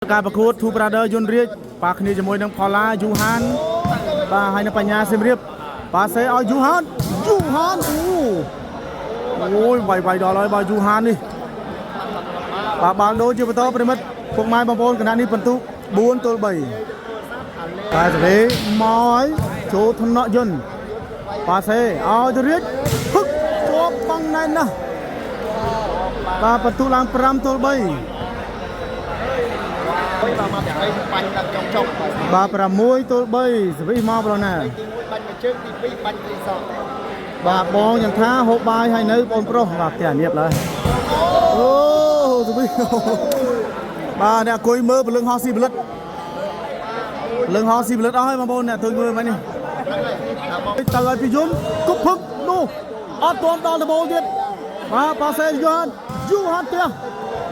การประกวดทูปราเดอร์ยุนเรียปากนี้จะมวยนังพอลายูฮันปาให้นักปัญญาเซมเรียบปาเซเอายูฮันโอ้ยไวดอลเลยบายูฮันนี่ปาบางโดนจีบโตปริมัดพวกไม้บางโพนขณะนี้เป็นตุบุญตัวใบปาเซมอยโจทนยนปาเซเอาจะเรียฮึกจบบังนั่นนะปาประตูหลังปรำตัวใบบาประมวยตัวใบสวีมาบลน่ะบาบองอย่างท้าหกใบให้เนื้อบอลโปรบาแก่เนียบเลยโอ้สวีบาเนี่ยคุยมือเป็นเรื่องฮอซีบลึดเอาให้มาบอลเนี่ยตัวมือมานี่ตะเลยพิจุนกุ๊บพึ่งดูอัดตัวตอนตะโบเด็ดมาปาเซยูฮันเตีย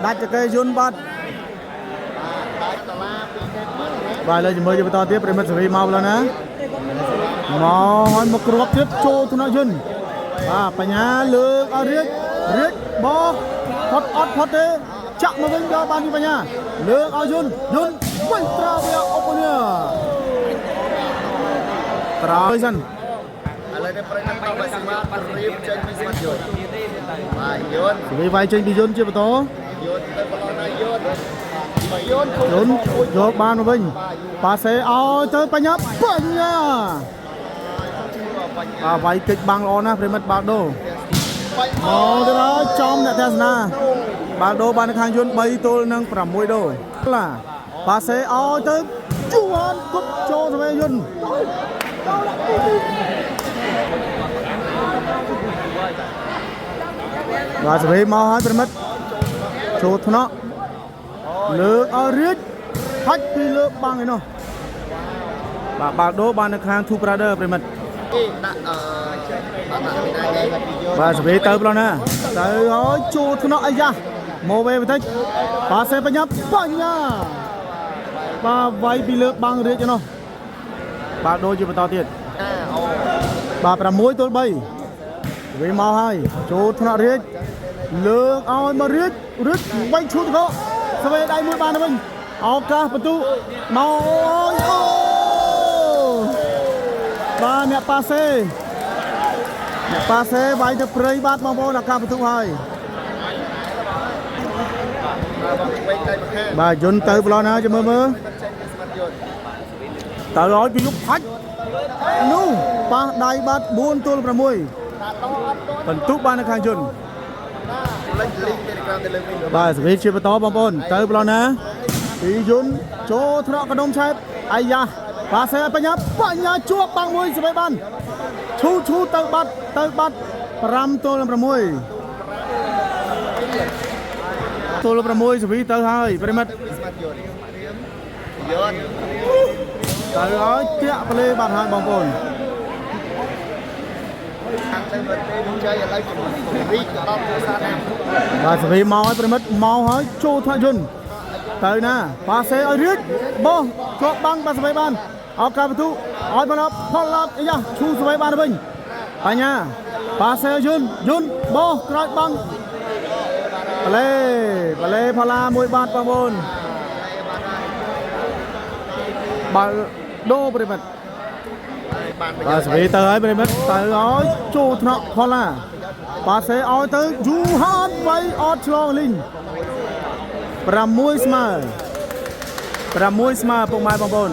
ได้จะเกยยุนบัดไปเลยจะมือจะไปต่อเทียบเรมัสวีมาแล้วนะมาหันมากรอบเทียบโจธนยุนปัญญาเลือกเอาเรียกบอกพอดพอดเตะจับมาเป็นยาบานที่ปัญญาเลือกเอายุนไม่ตราเบียออกเนี่ยตราไปสันอะไรในประเด็นต่อไปสิมารีบเจนพิสมัตยุนสวีไปเจนพิยุนเจ็บต่อยุนยกบานมาเป็นปาเซเอาเจอปัญญาไว้ติดบังรอนะเพื่อนบาโดมองจะได้จอมเนี่ยเทสนาบาโดบานข้างยุนใบตัวนึงปรับมวยโดล่ะปาเซเอาเจอจวนกุ๊บโจทำไมยุนบาสเวมาให้เพื่อนโจทนะเลือกเอาเรียกพัดปีเลือกบางไงเนาะบาโดบานข้างทูปราเดอร์เปรมัดบาสเวเติร์บแล้วนะเติร์เอาจูทนะอายะโมเวไปทั้งปาเซปัญญาบาไว้ปีเลือกบางเรียกเนาะบาโดอยู่บนต่อเตียนบาประมวยตัวใบเวมาให้จูทนะเรียกเลือกเอามาเรียกใบชุดเขาสเวได้มวยบานนะมึงเอากระประตูมาบานเนี่ยปาเซไว้จะเปรย์บาดมาโบนักการประตูให้บายุนเติร์บล้อนะจะมือเติร์ร้อยพิยุกพัดนู่ปาได้บาดบุญตัวประมวยเป็นตุบานในข้างยุนบาสวิชิปต่อบอลบอลเติร์บล้อนะพิยุนโจทระกระดมชัยอายะปาเซปัญญาจวบบางมวยสบายบันชูเติร์บัดปรำตัวประมวยตัวประมวยสวีเติร์ให้ปริมัดเติร์เอาเจ้าไปเลยบาดหายบอลบอลบาสวีเมาให้ปริมัดเมาให้โจทยุนเติร์นะปาเซเอาเรียกบอลจวบบังบาสวีบันเอาการประตูเอาบอลพอลลับอีกอย่างชูสบายบันเป็นปัญญาปาเซยุนบอลกระบังไปเลยพลามวยบาดบอลบอลบาโดบริบัติบาสวีเตอร์ให้บริบัติเตอร์เอาจูทนะพลาปาเซเอาเตอร์ยูฮันไว้ออดลองลิงประมวยสมาพวกไม้บอลบอล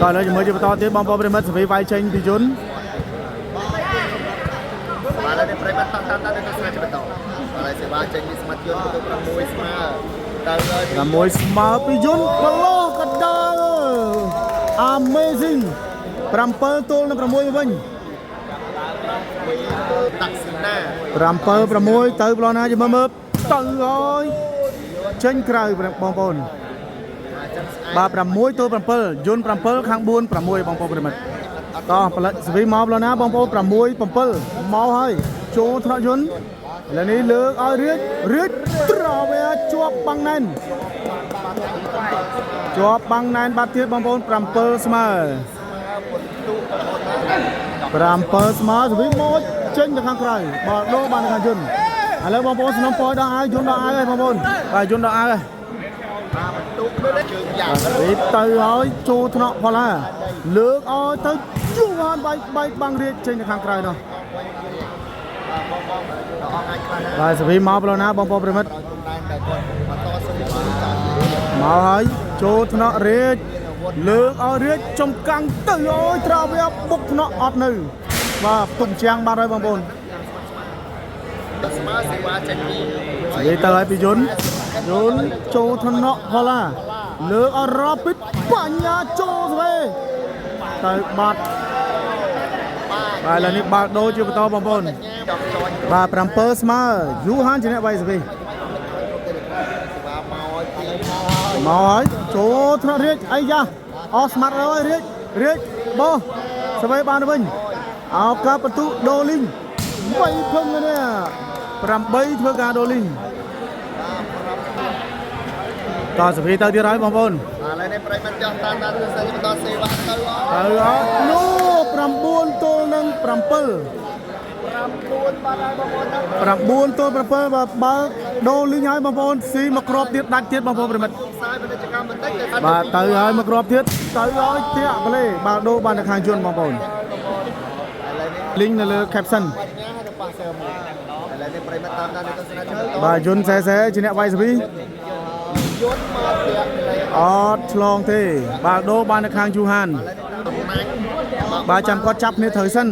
ก่อนเราจะมือจะไปต่อที่บอลบริมัดสวีไวเชนพิจุนมาแล้วในประมาณตั้งได้ก็สจะไปต่ออะไรเสียบ้าเชนพิสมัตยนตัวประมวยสมาพิจุนกล้อกระดา Amazing ปรำเปิลตัวนั้นประมวยวิ่งปรำเปิลประมวยเติร์บล้อนะจะมาเมื่อตั้งร้อยเชนกลายบอลบอลบาประมวยตัวประเปิลยุนประเปิลข้างบุญประมวยบองโปรประมัดต่อผลิตสวีมอบแล้วนะบองโปประมวยประเปิลมอบให้โจทรยุนและนี่เลือกเอาเรียกตราเวียจวบบังนันบาดเจ็บบองโปประเปิลสมาประเปิลสมาสวีมอบเช่นกับข้างใครบาโดบานข้างยุน ឥឡូវបងប្អូនสนំពរដល់អាវយន្តដល់អាវហើយបងប្អូនបាទយន្តដល់អាវហើយរីបទៅហើយចូលថ្នាក់ផលហើយលើកឲ្យទៅជួបានបែកបាំងរាជចេញទៅខាងក្រៅនោះបាទសេវីមកប្លូណាបងប្អូនប្រិមិត្តមកហើយចូលថ្នាក់រាជលើកឲ្យរាជចំកាំងទៅអើយត្រាវវាបុកថ្នាក់អត់នៅបាទទុំជាងបាត់ហើយបងប្អូននិយាយទៅឲ្យពីយន្តចូលថ្នាក់ផលឡាលើកអរ៉ាពីតបញ្ញាចូលស្វេទៅបាត់បាទឥឡូវនេះបាល់ដូរជាបន្តបងប្អូនបាទ7ស្មើយូហានជាអ្នកវាយស្វីមកហើយចូលថ្នាក់រាជអីយ៉ាអស់ស្មាត់ហើយរាជបោះស្វីបានទៅវិញអោកាបន្ទុដូលីង3ភឹងនេះ8ធ្វើការដូលីងតសវីទៅទៀតហើយបងប្អូនឥឡូវនេះប្រិមត្តចោះតាមទៅសេបន្តសេវាទៅអត់នោះ9ទល់នឹង7 9បាទហើយបងប្អូន9ទល់7បាទបើដូលីងហើយបងប្អូនស៊ីមកគ្រាប់ទៀតដាច់ទៀតបងប្អូនប្រិមត្តបាទទៅហើយមកគ្រាប់ទៀតទៅហើយធាក់ប្លេបាទដូបានទៅខាងយន្តបងប្អូនលីងនៅលើ caption បាទយន្តសែជាអ្នកវាយស្វីអត់ឆ្លងទេបាទដូបាននៅខាងយូហានបាទចាំគាត់ចាប់គ្នាត្រូវសិន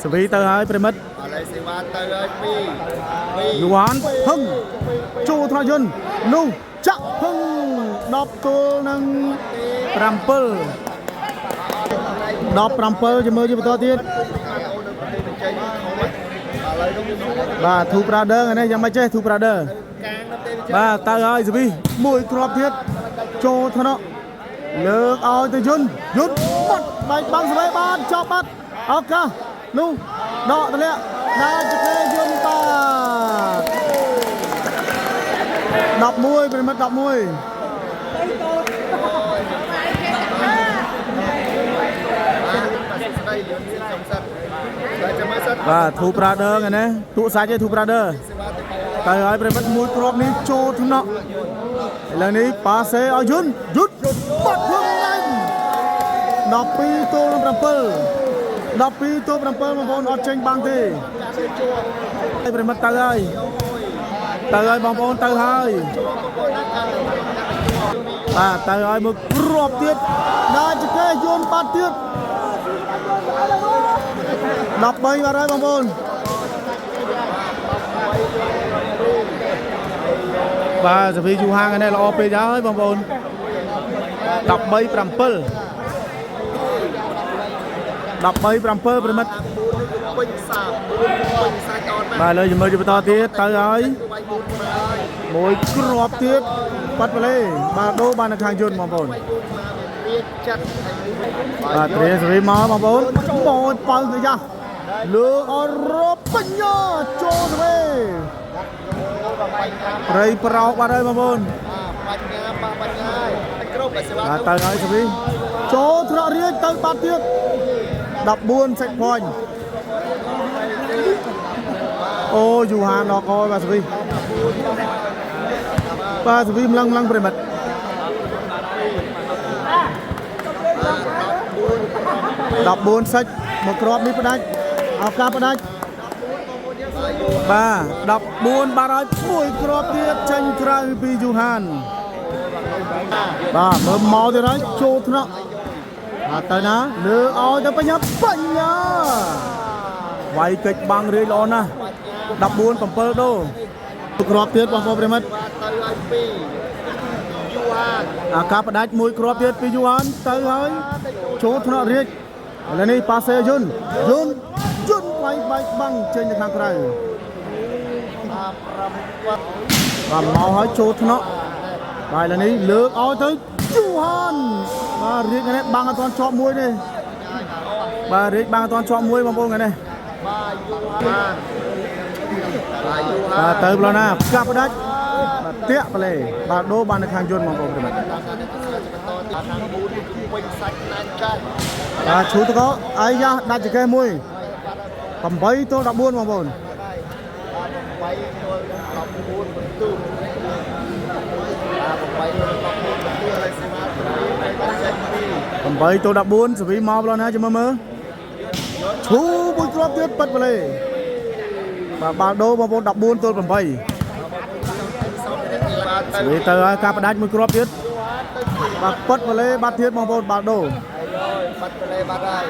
ស្វីទៅហើយប្រិមិត្តយូហានហឹងចូលថ្នាក់យន្តនោះចាក់ហឹង10ទល់នឹង7 17ជាមួយជាបន្តទៀតបាទធូប្រាដឺនេះយ៉ាងម៉េចចេះធូប្រាដឺបាទទៅហើយស្វីមួយគ្រាប់ទៀតចូលថ្នាក់លើកឲ្យទៅយន្តបាត់បែកបាំងស្វីបានចប់បាត់ឱកាសនោះដកទម្លាក់ណាជគេយន្តបាទ11ប្រិមិត្ត11បាទធូប្រាដឺហ្នឹងទូសាច់ទេធូប្រាដឺទៅហើយប្រិមិត្តមួយគ្រាប់នេះចូលថ្នាក់ឥឡូវនេះប៉ាសេឲ្យយន្តបាត់ខ្លួនឯង12ទល់នឹង7 12ទល់7បងប្អូនអត់ចេញបាំងទេហើយប្រិមិត្តទៅហើយបងប្អូនទៅហើយបាទទៅហើយមួយគ្រាប់ទៀតដល់ជគេយន្តបាត់ទៀត13បាទហើយបងប្អូនបាទសវីយូហាងនេះល្អពេកហើយបងប្អូន13 7 13 7ប្រិមិត្តបាទលើជាមួយបន្តទៀតទៅហើយមួយគ្រាប់ទៀតបាត់ប្លេបាទដូរបាននៅខាងយន្តបងប្អូនបាទត្រៀមសវីមកបងប្អូនបោចបើទៅយ៉ាលើអរ៉ូបញ្ញាចូលទៅព្រៃប្រោកបាត់ហើយបងប្អូនបាទទៅហើយសវីចូលថ្នាក់រាជទៅបាត់ទៀត14 set point អូយូហានដល់កយបាទសវីបាទសវីម្លឹងប្រិមិត្ត14 set មកគ្រាប់នេះផ្ដាច់ឱកាសផ្ដាច់បាទ14បាត់ហើយមួយគ្រាប់ទៀតចេញក្រៅពីយូហានបាទមើលមកទៀតហើយចូលថ្នាក់បាទទៅណាលើឲ្យទៅបញ្ញាវាយកិច្ចបាំងរាជល្អណាស់14 7ដូគ្រាប់ទៀតបងប្អូនប្រិមិត្តអាកាផ្ដាច់មួយគ្រាប់ទៀតពីយូហានទៅហើយចូលថ្នាក់រាជឥឡូវនេះប៉ាសេយន្តវាយបែកបាំងចេញទៅខាងក្រៅបាទមកហើយចូលថ្នាក់បាទឥឡូវនេះលើកឲ្យទៅយូហានបាទរាជនេះបាំងអត់ទាន់ជាប់មួយទេបាទរាជបាំងអត់ទាន់ជាប់មួយបងប្អូននេះបាទទៅប្លូណាកាប់ផ្ដាច់បាទតាក់ប្លេបាទដូរបាននៅខាងយន្តបងប្អូនប្រិមិត្តបាទឈូតកោអាយ៉ាដាច់ចកេះមួយ8ទល់14បងប្អូន 8 ទល់ 14 សវីមកប្លន់ណាចាំមើលឈូមួយគ្រាប់ទៀតប៉ិតវ៉ាឡេបាទបាល់ដូបងប្អូន 14 ទល់ 8 សវីទៅឲ្យការផ្ដាច់មួយគ្រាប់ទៀតបាទប៉ិតវ៉ាឡេបាត់ទៀតបងប្អូនបាល់ដូបាត់វ៉ាឡេបាត់ហើយ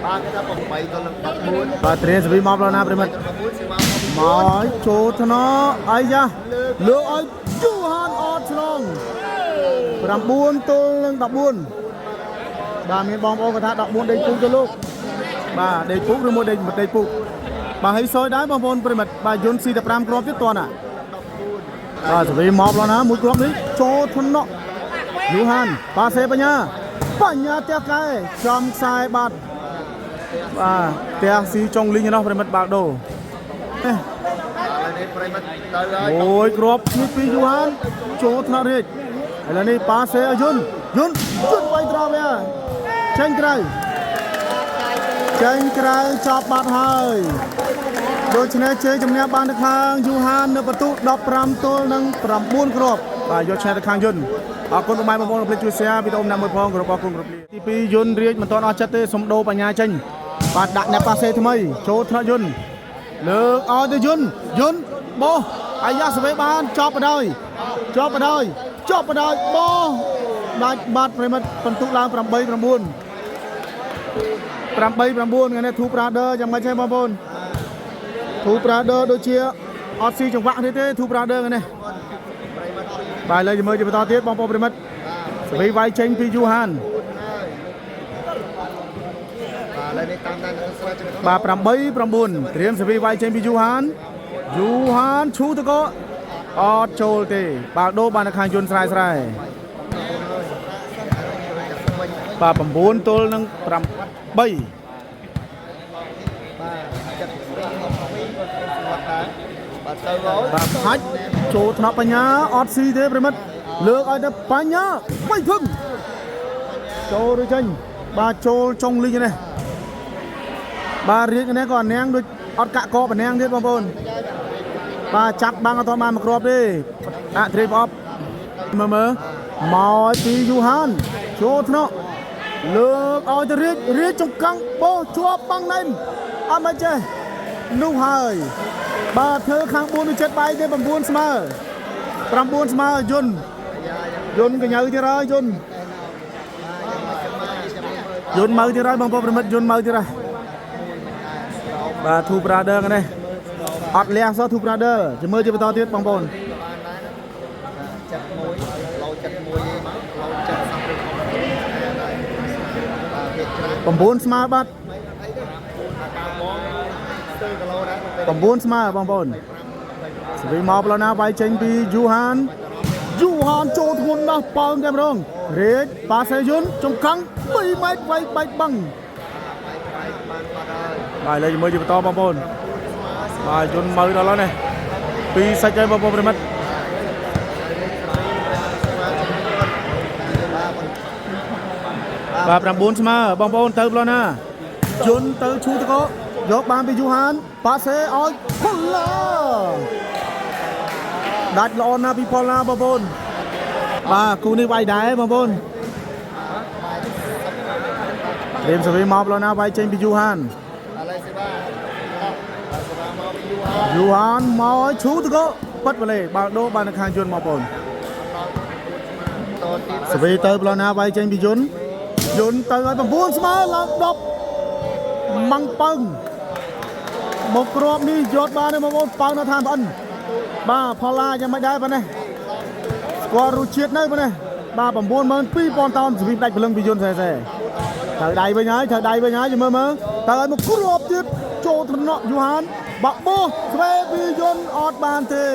បាទគេថា 8 ទល់ 14 បាទត្រៀមសវីមកប្លន់ណាប្រិមិត្តមកចូលថ្នអីយ៉ាលើកឲ្យយូហានអត់ឆ្លង 9 ទល់ 14 បាទមានបងប្អូនគាត់ថា 14 ដេកពុកទៅលោកបាទដេកពុកឬមួយដេកពុកបាទហើយសយដែរបងប្អូនប្រិមិត្តបាទយន្ត 45 គ្រាប់ទៀតតោះណាបាទសវីមកប្លន់ណាមួយគ្រាប់នេះចូលថ្នយូហានប៉ាសេបញ្ញាផ្ទះកែចំខ្សែបាត់បាទផ្ទះស៊ីចុងលីងឯណោះប្រិមិត្តបាល់ដូអូយគ្រាប់នេះពីយូហានចូលថ្នាក់រាជឥឡូវនេះប៉ាសេឲ្យយន្តវាយត្រង់វាចេញក្រៅចាប់បាត់ហើយដូច្នេះជ័យជំនះបានទៅខាងយូហាននៅបន្ទុក 15 ទល់ 9 គ្រាប់បាទយកឈ្នះទៅខាងយន្តអរគុណបងប្អូនកុំភ្លេចជួយ share វីដេអូណាមួយផងគ្រប់អរគុណគ្រប់លាទី2យន្តរាជមិនទាន់អស់ចិត្តទេសុំដូរបញ្ញាចេញបាទដាក់អ្នកប៉ាសេថ្មីចូលថ្នាក់យន្តលើកឲ្យទៅយន្តបោះអាយ៉ាសវេបានចប់បដ បោះដាច់បាត់ប្រិមិត្តបន្ទុកឡើង 8-9 ថ្ងៃនេះធូប្រាដឺយ៉ាងម៉េចទេបងប្អូនធូប្រាដឺដូចជាអត់ស៊ីចង្វាក់នេះទេធូប្រាដឺថ្ងៃនេះបាទឥឡូវមើលជាបន្តទៀតបងប្អូនប្រិមិត្តសវីវាយចេញពីយូហានបាទ 8-9 ត្រៀមសវីវាយចេញពីយូហានឈូទៅក៏អត់ចូលទេបាល់ដូបាននៅខាងយន្តស្រែបាទ 9 ទល់ 8 បាទហាច់ចូលថ្នាក់បញ្ញាអត់ស៊ីទេប្រិមិត្តលើកឲ្យទៅបញ្ញាវៃភឹងចូលឬចេញបាទចូលចុងលីងនេះបាទរៀងនេះក៏អាណាំងដូចអត់កាក់កបអាណាំងទៀតបងប្អូនបាទចាប់បាំងអត់បានមួយគ្រាប់ទេអត្រិបអបមើលមកពីយូហានចូលថ្នាក់លើកឲ្យទៅរាជចង្កាំងពោជាប់បាំងណែនអត់មិនចេះនោះហើយបាទធ្វើខាង4 7បាយទេ 9 ស្មើ 9 ស្មើយន្តកញ្ញើទៀតហើយយន្តមើលទៀតហើយបងប្អូនប្រិមិត្តយន្តមើលទៀតហើយបាទធូប្រាដឺនេះអត់លះសោះធូប្រាដឺចាំមើលជាបន្តទៀតបងប្អូន 9 ស្មើបាត់ 9 ស្មើបងប្អូនសវីមកប្លណាវាយចេញពីយូហានចូលធ្ងន់ណាស់ប៉ោងតែម្ដងរេតប៉ាសេយុនចង្កាំង 2 ម៉ែត្រវាយបាច់បាំងបាទឥឡូវមើលជាបន្តបងប្អូនបាទយន្តមើលដល់ហើយនេះពីសាច់ហើយបងប្អូនប្រិមិត្តបាទ 9 ស្មើបងប្អូនទៅប្លណាយន្តទៅឈូទៅក៏យកបានពីយូហានប៉ាសេឲ្យផល្លាដាច់ល្អណាស់ពីផល្លាបងប្អូនបាទគូនេះវាយដែរបងប្អូនរៀមសវីមកប្លណាវាយចេញពីយូហានមកឲ្យឈូទៅក៏ប៉ិតវ៉ាឡេបាល់ដូបាននៅខាងយន្តបងប្អូនសវីទៅប្លណាវាយចេញពីយន្តទៅឲ្យ 9 ស្មើឡើង 10 ម៉ាំងប៉ឹងមកគ្រាប់នេះយកបានទេបងប្អូនប៉ៅនៅឋានប្អិនបាទផល្លាយ៉ាងមិនដែរប៉ុណ្ណេះស្គាល់រសជាតិនៅប៉ុណ្ណេះបាទ 92,000 តោនសវីដាច់ព្រលឹងពីយន្តសេត្រូវដៃវិញហើយមើលទៅឲ្យមកគ្រាប់ទៀតចូលថ្នាក់យូហានបាក់បោះស្វេពីយន្តអត់បានទេ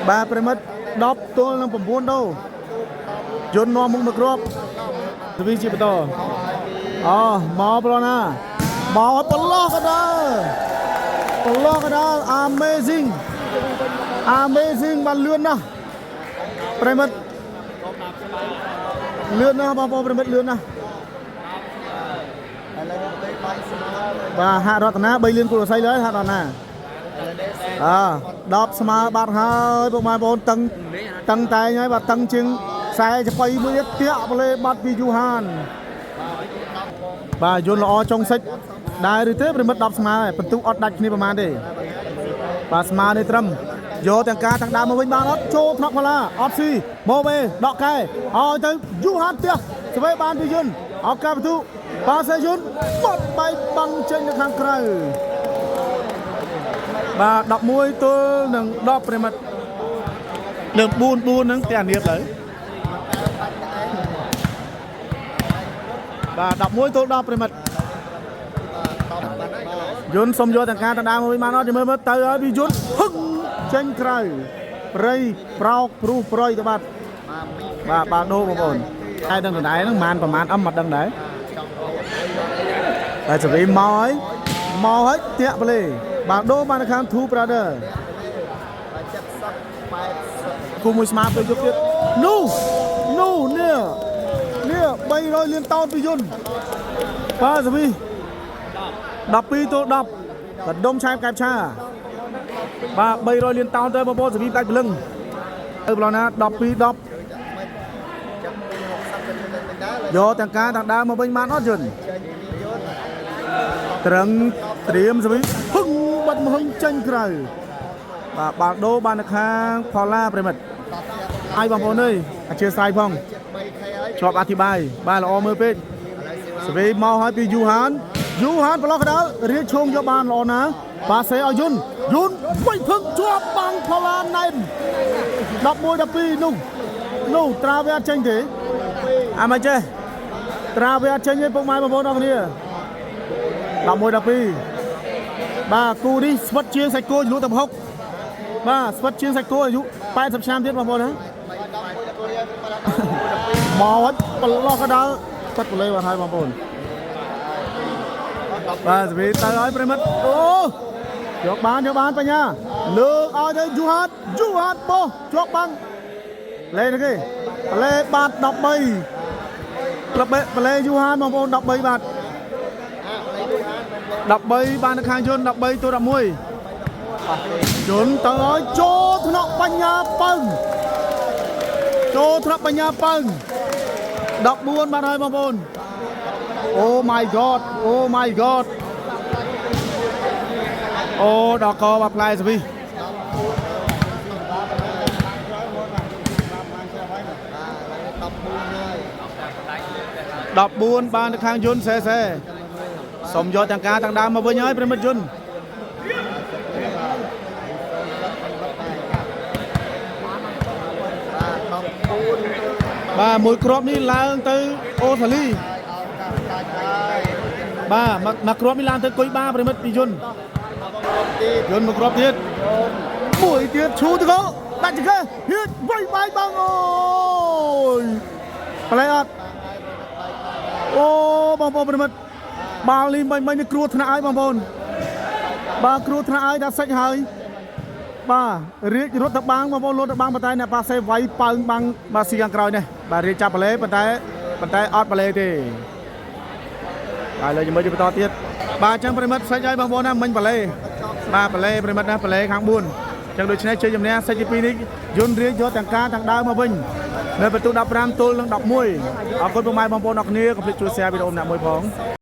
បាទប្រិមិត្ត 10 ទល់ 9 ដូយន្តនាំមុខមកគ្រាប់សវីជាបន្តមកប្លណាមកប្រឡោះកដាល amazing បានលឿនណាស់ប្រិមិត្តលឿនណាស់បងប្អូនប្រិមិត្តលឿនណាស់បាទហាក់រតនា 3 លានគូរស័យលើហាក់រតនា 10 ស្មើបាត់ហើយពុកម៉ែបងប្អូនតឹងតែហើយបាទតឹងជាងខ្សែចបៃមួយទៀតបលេបាត់ពីយូហានបាទយន្តល្អចុងសិចដែរឬទេប្រិមិត្ត10 ស្មើហើយបន្ទុកអត់ដាច់គ្នាប្រហែលទេបាទស្មើនេះត្រឹមយកទាំងការទាំងដើមមកវិញបានអត់ចូលថ្នាក់ផាឡាអត់ស៊ីមកវេដកកែឲ្យទៅយូហានផ្ទះស្វេបានពីយន្តឱកាសបន្ទុកប៉ាសេយន្តបាត់បែកបាំងចេញទៅខាងក្រៅបាទ11ទល់នឹង10ប្រិមិត្តលើក4ហ្នឹងតែអានៀបទៅបាទ11ទល់10ប្រិមិត្តយន្តសុំយកទាំងការទាំងដើមមកវិញបានអត់មើលទៅហើយពីយន្តហឹងចេញក្រៅព្រៃប្រោកព្រុសប្រយទៅបាទដូរបងប្អូនតែដឹងដដែលហ្នឹងប្រហែលអឹមអត់ដឹងដែរតែសេរីមកហើយតាក់ប្លេបាទដូរបានខាង Two Brother គូមួយស្មាទៅយកទៀតនោះនេះ300លានតោនពីយន្តបាទសេរី12ទល់10កណ្ដុំឆែបកែបឆាបាទ300លានតោនទៅបងប្អូនសេរីដាច់ព្រលឹងទៅប្លន់ណា12 10យកទាំងការទាំងដើមមកវិញបានអត់យន្តត្រឹងត្រៀមសេរីហឹងបាត់មកហឹងចេញក្រៅបាទបាល់ដូរបាននៅខាងផល្លាប្រិមិត្តហើយបងប្អូនអើយអធិស្ឋានផងជាប់អធិប្បាយបាទល្អមើលពេកសេរីមកហើយពីយូហានប្រឡោះកដាលរៀបឈោងយកបានល្អណាស់ប៉ាសេឲ្យយន្តវិញភឹកជាប់បាំងផល្លាណែន11 12នោះត្រាវាអត់ចេញទេអាមិនចេះត្រាវាអត់ចេញទេពុកម៉ែបងប្អូនអរគ្នា11 12បាទគូនេះស្វិតជាងសាច់គោលក់តែ60បាទស្វិតជាងសាច់គោអាយុ80ឆ្នាំទៀតបងប្អូនណាមកប្រឡោះកដាលគាត់ប្រឡេបាត់ហើយបងប្អូនបាទសេរីទៅហើយប្រិមិត្តអូយកបានបញ្ញាលើកឲ្យទៅយូហានបោះជាប់បាំងលេនេះគេប្រឡេបាត់13ប្រឡេយូហានបងប្អូន13បាត់13បាននៅខាងយន្ត13ទល់11យន្តទៅឲ្យចូលថ្នាក់បញ្ញាពឹង14បានហើយបងប្អូនOh my god អូដល់កបាត់ផ្លែសវី14បានទៅខាងយន្តសេសុំយកទាំងការទាំងដើមមកវិញហើយប្រិមិត្តយន្តបាទមួយគ្រាប់នេះឡើងទៅអូសាលីបាទមកគ្រាប់នេះឡើងទៅគុយបាប្រិមិត្តពីយន្តមួយគ្រាប់ទៀតមួយទៀតឈូទៅក៏ដាច់ចង្កេះហៀតវាយបាយបងអូយប្លែអត់អូបងប្អូនប្រិមិត្តបាល់នេះមិញនេះគ្រោះថ្នាក់ហើយបងប្អូនបាទគ្រោះថ្នាក់ហើយដល់សាច់ហើយបាទរៀបរត់ទៅបាំងបងប្អូនរត់ទៅបាំងប៉ុន្តែអ្នកប៉ាសេវាយប៉ើងបាំងបាទស៊ីខាងក្រោយនេះបាទរៀបចាប់បលេប៉ុន្តែអត់បលេទេហើយលើជាមួយបន្តទៀតបាទអញ្ចឹងប្រិមិត្តសាច់ហើយបងប្អូនណាមិញបលេបាទបលេប្រិមិត្តណាបលេខាង4អញ្ចឹងដូច្នេះជ័យជំនះសាច់ទី2នេះយន្តរៀបយកទាំងការទាំងដើមមកវិញនៅបន្ទុក15ទល់នឹង11អរគុណពុកម៉ែបងប្អូនអរគ្នាកុំភ្លេចជួយ share វីដេអូម្នាក់មួយផង